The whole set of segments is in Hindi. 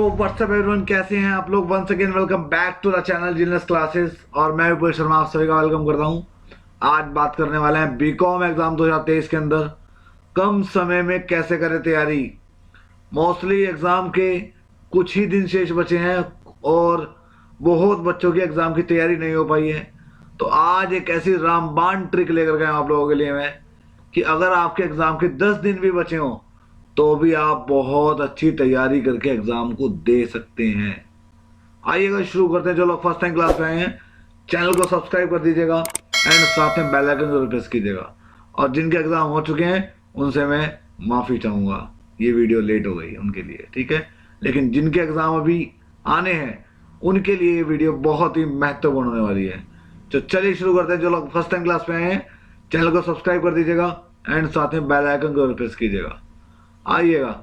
व्हाट्सअप एवरीवन, कैसे हैं आप लोग। Once again welcome back to the channel genius classes और मैं विपुल शर्मा आप सभी का वेलकम करता हूं। आज बात करने वाले हैं बीकॉम एग्जाम 2023 के अंदर कम समय में कैसे करें तैयारी। मोस्टली एग्जाम के कुछ ही दिन शेष बचे हैं और बहुत बच्चों की एग्जाम की तैयारी नहीं हो पाई है। तो आज एक ऐसी रामबाण ट्रिक लेकर गया आप लोगों के लिए मैं कि अगर आपके एग्जाम के 10 दिन भी बचे हों तो भी आप बहुत अच्छी तैयारी करके एग्जाम को दे सकते हैं। आइएगा शुरू करते हैं। जो लोग फर्स्ट टाइम क्लास में आए हैं चैनल को सब्सक्राइब कर दीजिएगा एंड साथ में बेल आइकन जरूर प्रेस कीजिएगा। और जिनके एग्जाम हो चुके हैं उनसे मैं माफ़ी चाहूँगा, ये वीडियो लेट हो गई उनके लिए, ठीक है। लेकिन जिनके एग्जाम अभी आने हैं उनके लिए ये वीडियो बहुत ही महत्वपूर्ण होने वाली है। तो चलिए शुरू करते हैं। जो लोग फर्स्ट टाइम क्लास में आए हैं चैनल को सब्सक्राइब कर दीजिएगा एंड साथ में बेल आइकन को प्रेस कीजिएगा। आइएगा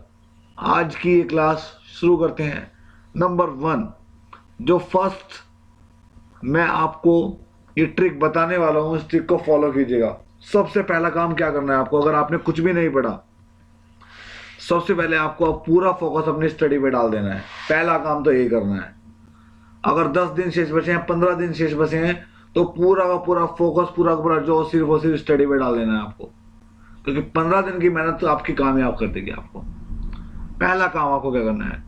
आज की ये क्लास शुरू करते हैं। नंबर 1, जो फर्स्ट मैं आपको ये ट्रिक बताने वाला हूं, इस ट्रिक को फॉलो कीजिएगा। सबसे पहला काम क्या करना है आपको, अगर आपने कुछ भी नहीं पढ़ा, सबसे पहले आपको पूरा फोकस अपनी स्टडी पे डाल देना है। पहला काम तो यही करना है। अगर 10 दिन शेष बचे हैं, 15 दिन शेष बचे हैं, तो पूरा का पूरा फोकस, पूरा का पूरा जो सिर्फ और सिर्फ स्टडी पे डाल देना है आपको, क्योंकि 15 दिन की मेहनत तो आपकी कामयाब कर देगी आपको। पहला काम आपको क्या करना है,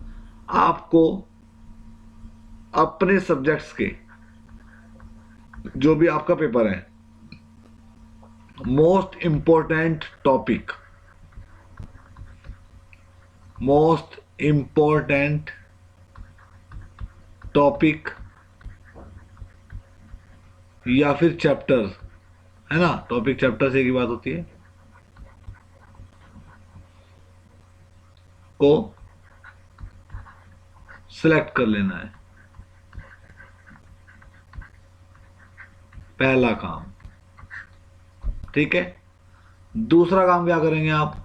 आपको अपने सब्जेक्ट्स के जो भी आपका पेपर है, मोस्ट इंपॉर्टेंट टॉपिक या फिर चैप्टर, है ना, टॉपिक चैप्टर से एक ही बात होती है, को सिलेक्ट कर लेना है। पहला काम, ठीक है। दूसरा काम क्या करेंगे आप,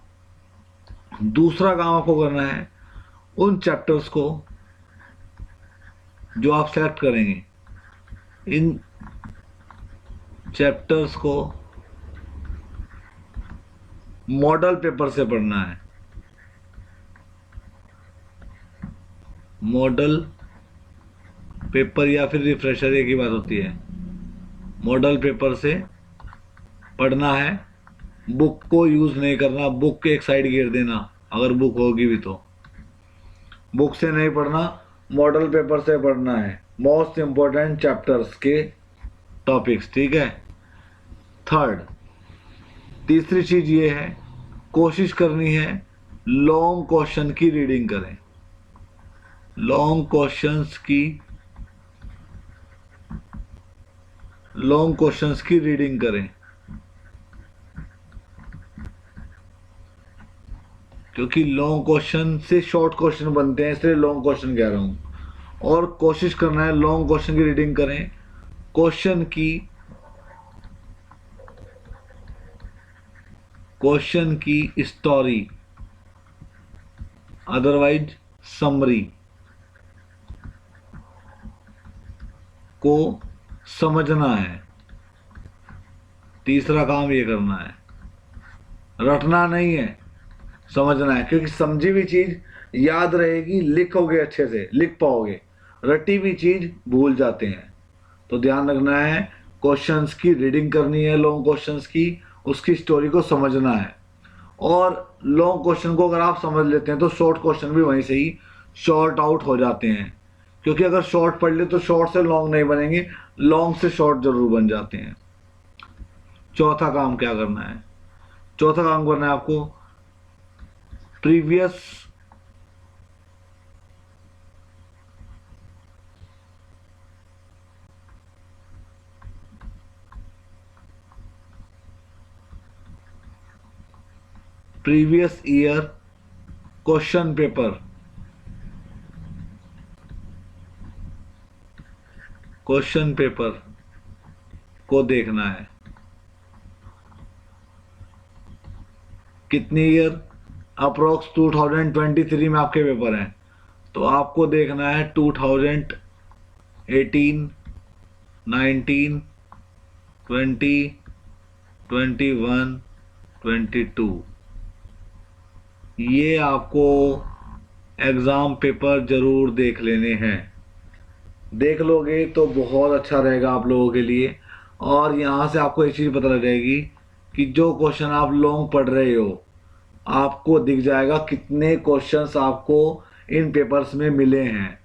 दूसरा काम आपको करना है उन चैप्टर्स को जो आप सेलेक्ट करेंगे, इन चैप्टर्स को मॉडल पेपर से पढ़ना है। मॉडल पेपर या फिर रिफ्रेशर, एक ही बात होती है। मॉडल पेपर से पढ़ना है, बुक को यूज नहीं करना। बुक के एक साइड गिर देना अगर बुक होगी भी तो। बुक से नहीं पढ़ना, मॉडल पेपर से पढ़ना है मोस्ट इंपॉर्टेंट चैप्टर्स के टॉपिक्स, ठीक है। तीसरी चीज ये है, कोशिश करनी है लॉन्ग क्वेश्चन की रीडिंग करें। लॉन्ग क्वेश्चंस की रीडिंग करें, क्योंकि लॉन्ग क्वेश्चन से शॉर्ट क्वेश्चन बनते हैं, इसलिए लॉन्ग क्वेश्चन कह रहा हूं। और कोशिश करना है लॉन्ग क्वेश्चन की रीडिंग करें, क्वेश्चन की स्टोरी, अदरवाइज समरी को समझना है। तीसरा काम ये करना है, रटना नहीं है, समझना है, क्योंकि समझी हुई चीज याद रहेगी, लिखोगे अच्छे से लिख पाओगे, रटी हुई चीज भूल जाते हैं। तो ध्यान रखना है, क्वेश्चंस की रीडिंग करनी है, लॉन्ग क्वेश्चंस की, उसकी स्टोरी को समझना है। और लॉन्ग क्वेश्चन को अगर आप समझ लेते हैं तो शॉर्ट क्वेश्चन भी वहीं से ही शॉर्ट आउट हो जाते हैं, क्योंकि अगर शॉर्ट पढ़ ले तो शॉर्ट से लॉन्ग नहीं बनेंगे, लॉन्ग से शॉर्ट जरूर बन जाते हैं। चौथा काम क्या करना है, चौथा काम करना है आपको प्रीवियस ईयर क्वेश्चन पेपर को देखना है। कितनी ईयर, अप्रोक्स 2023 में आपके पेपर हैं, तो आपको देखना है 2018, 19, 20, 21, 22। ये आपको एग्ज़ाम पेपर ज़रूर देख लेने हैं। देख लोगे तो बहुत अच्छा रहेगा आप लोगों के लिए। और यहाँ से आपको एक चीज़ पता लग जाएगी कि जो क्वेश्चन आप लॉन्ग पढ़ रहे हो, आपको दिख जाएगा कितने क्वेश्चंस आपको इन पेपर्स में मिले हैं।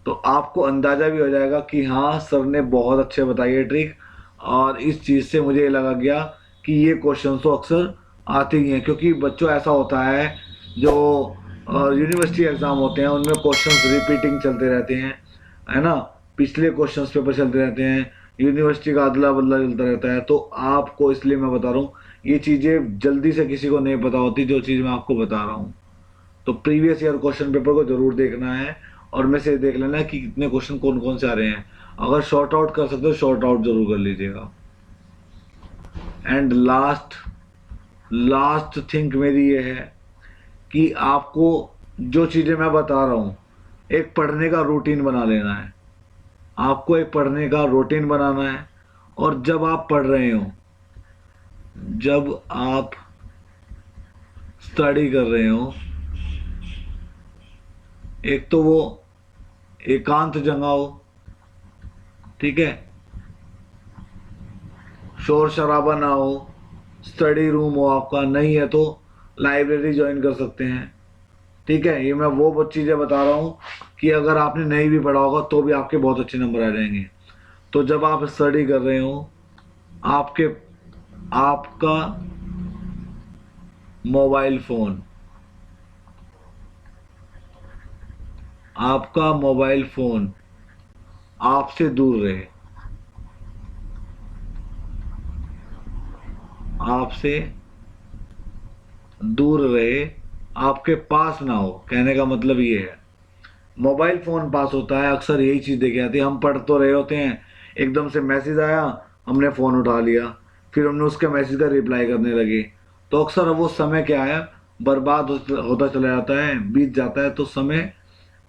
तो आपको अंदाज़ा भी हो जाएगा कि हाँ सर ने बहुत अच्छे बताई है ट्रिक। और इस चीज़ से मुझे ये लगा गया कि ये क्वेश्चन तो अक्सर आते ही हैं, क्योंकि बच्चों ऐसा होता है जो यूनिवर्सिटी एग्ज़ाम होते हैं उनमें क्वेश्चंस रिपीटिंग चलते रहते हैं, है ना। पिछले क्वेश्चंस पेपर चलते रहते हैं, यूनिवर्सिटी का अदला बदला चलता रहता है। तो आपको इसलिए मैं बता रहा हूँ, ये चीज़ें जल्दी से किसी को नहीं पता होती जो चीज़ मैं आपको बता रहा हूँ। तो प्रीवियस ईयर क्वेश्चन पेपर को जरूर देखना है और में से देख लेना है कि कितने क्वेश्चन कौन कौन से आ रहे हैं। अगर शॉर्ट आउट कर सकते हो शॉर्ट आउट जरूर कर लीजिएगा। एंड लास्ट थिंक मेरी ये है कि आपको जो चीज़ें मैं बता रहा हूँ, एक पढ़ने का रूटीन बना लेना है। आपको एक पढ़ने का रूटीन बनाना है। और जब आप पढ़ रहे हो, जब आप स्टडी कर रहे हो, एक तो वो एकांत जगह हो, ठीक है, शोर शराबा ना हो, स्टडी रूम हो आपका, नहीं है तो लाइब्रेरी ज्वाइन कर सकते हैं, ठीक है। ये मैं वो चीज़ें बता रहा हूँ कि अगर आपने नहीं भी पढ़ा होगा तो भी आपके बहुत अच्छे नंबर आ जाएंगे। तो जब आप स्टडी कर रहे हो, आपके आपका मोबाइल फ़ोन, आपका मोबाइल फ़ोन आपसे दूर रहे, आपसे दूर रहे, आपके पास ना हो। कहने का मतलब ये है, मोबाइल फ़ोन पास होता है अक्सर यही चीज़ देखे आती है। हम पढ़ तो रहे होते हैं, एकदम से मैसेज आया, हमने फ़ोन उठा लिया, फिर हमने उसके मैसेज का रिप्लाई करने लगे। तो अक्सर वो समय क्या है, बर्बाद होता चला जाता है, बीत जाता है। तो समय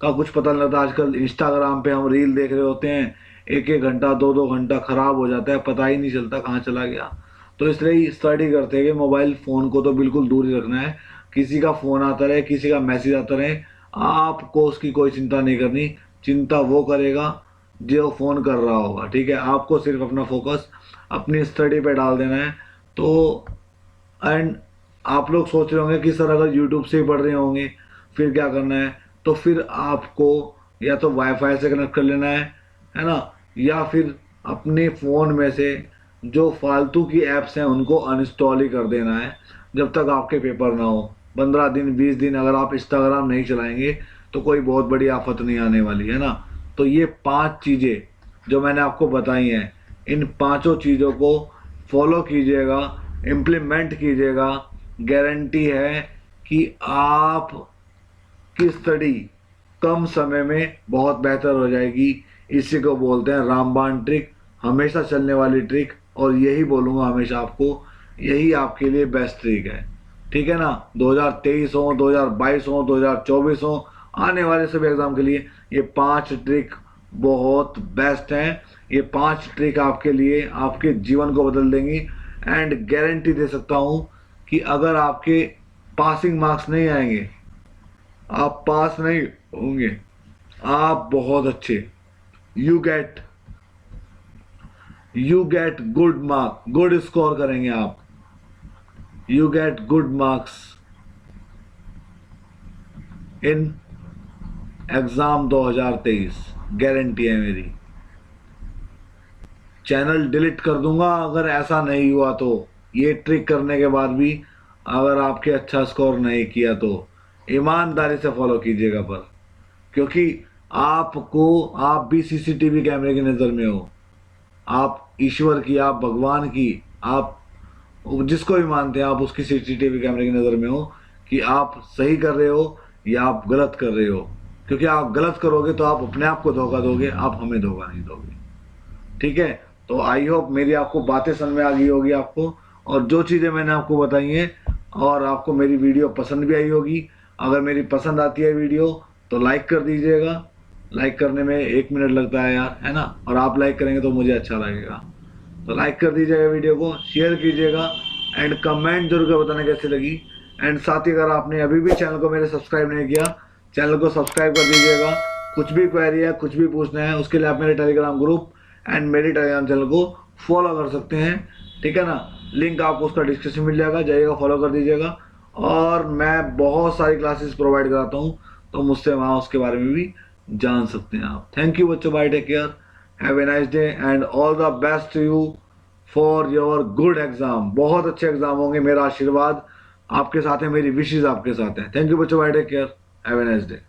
का कुछ पता नहीं लगता। आजकल इंस्टाग्राम पे हम रील देख रहे होते हैं, एक एक घंटा दो दो घंटा खराब हो जाता है, पता ही नहीं चलता कहाँ चला गया। तो इसलिए स्टडी करते हुए मोबाइल फ़ोन को तो बिल्कुल दूर ही रखना है। किसी का फ़ोन आता रहे, किसी का मैसेज आता रहे, आपको उसकी कोई चिंता नहीं करनी। चिंता वो करेगा जो फ़ोन कर रहा होगा, ठीक है। आपको सिर्फ अपना फोकस अपनी स्टडी पे डाल देना है। तो एंड आप लोग सोच रहे होंगे कि सर अगर यूट्यूब से ही पढ़ रहे होंगे फिर क्या करना है। तो फिर आपको या तो वाईफाई से कनेक्ट कर लेना है ना, या फिर अपने फ़ोन में से जो फालतू की ऐप्स हैं उनको अनइंस्टॉल ही कर देना है जब तक आपके पेपर ना हो। 15 दिन 20 दिन अगर आप इंस्टाग्राम नहीं चलाएंगे तो कोई बहुत बड़ी आफत नहीं आने वाली है ना। तो ये 5 चीज़ें जो मैंने आपको बताई हैं, इन पांचों चीज़ों को फॉलो कीजिएगा, इम्प्लीमेंट कीजिएगा। गारंटी है कि आप की स्टडी कम समय में बहुत बेहतर हो जाएगी। इसी को बोलते हैं रामबाण ट्रिक, हमेशा चलने वाली ट्रिक। और यही बोलूँगा हमेशा आपको, यही आपके लिए बेस्ट ट्रिक है, ठीक है ना। 2023 हो, 2022 हो, 2024 हो, आने वाले सभी एग्ज़ाम के लिए ये 5 ट्रिक बहुत बेस्ट हैं। ये 5 ट्रिक आपके लिए आपके जीवन को बदल देंगी। एंड गारंटी दे सकता हूँ कि अगर आपके पासिंग मार्क्स नहीं आएंगे, आप पास नहीं होंगे, आप बहुत अच्छे you get good mark, good score करेंगे आप, you get good marks in exam 2023। Guarantee है मेरी। चैनल डिलीट कर दूंगा अगर ऐसा नहीं हुआ तो। ये ट्रिक करने के बाद भी अगर आपके अच्छा स्कोर नहीं किया तो ईमानदारी से फॉलो कीजिएगा। पर क्योंकि आप भी सीसीटीवी कैमरे की नज़र में हो, आप ईश्वर की, आप भगवान की, आप जिसको भी मानते हैं आप उसकी सीसीटीवी कैमरे की नज़र में हो कि आप सही कर रहे हो या आप गलत कर रहे हो। क्योंकि आप गलत करोगे तो आप अपने आप को धोखा दोगे, आप हमें धोखा नहीं दोगे, ठीक है। तो आई होप मेरी आपको बातें समझ में आ गई होगी आपको, और जो चीज़ें मैंने आपको बताई हैं, और आपको मेरी वीडियो पसंद भी आई होगी। अगर मेरी पसंद आती है वीडियो तो लाइक कर दीजिएगा। लाइक करने में 1 मिनट लगता है यार, है ना, और आप लाइक करेंगे तो मुझे अच्छा लगेगा। तो लाइक कर दीजिएगा, वीडियो को शेयर कीजिएगा, एंड कमेंट जरूर कर बताना कैसी लगी। एंड साथ ही अगर आपने अभी भी चैनल को मेरे सब्सक्राइब नहीं किया चैनल को सब्सक्राइब कर दीजिएगा। कुछ भी क्वेरी है, कुछ भी पूछना है, उसके लिए आप मेरे टेलीग्राम ग्रुप एंड मेरे टेलीग्राम चैनल को फॉलो कर सकते हैं, ठीक है ना। लिंक आपको उसका डिस्क्रिप्शन मिल जाएगा, जाइएगा फॉलो कर दीजिएगा। और मैं बहुत सारी क्लासेस प्रोवाइड कराता हूँ, तो मुझसे वहाँ उसके बारे में भी जान सकते हैं आप। थैंक यू बच्चों, bye, take care, have a nice day and all the best to you for your good exam. बहुत अच्छे एग्जाम होंगे, मेरा आशीर्वाद आपके साथ है, मेरी विशेष आपके साथ है। थैंक यू बच्चों, bye, take care, have a nice day.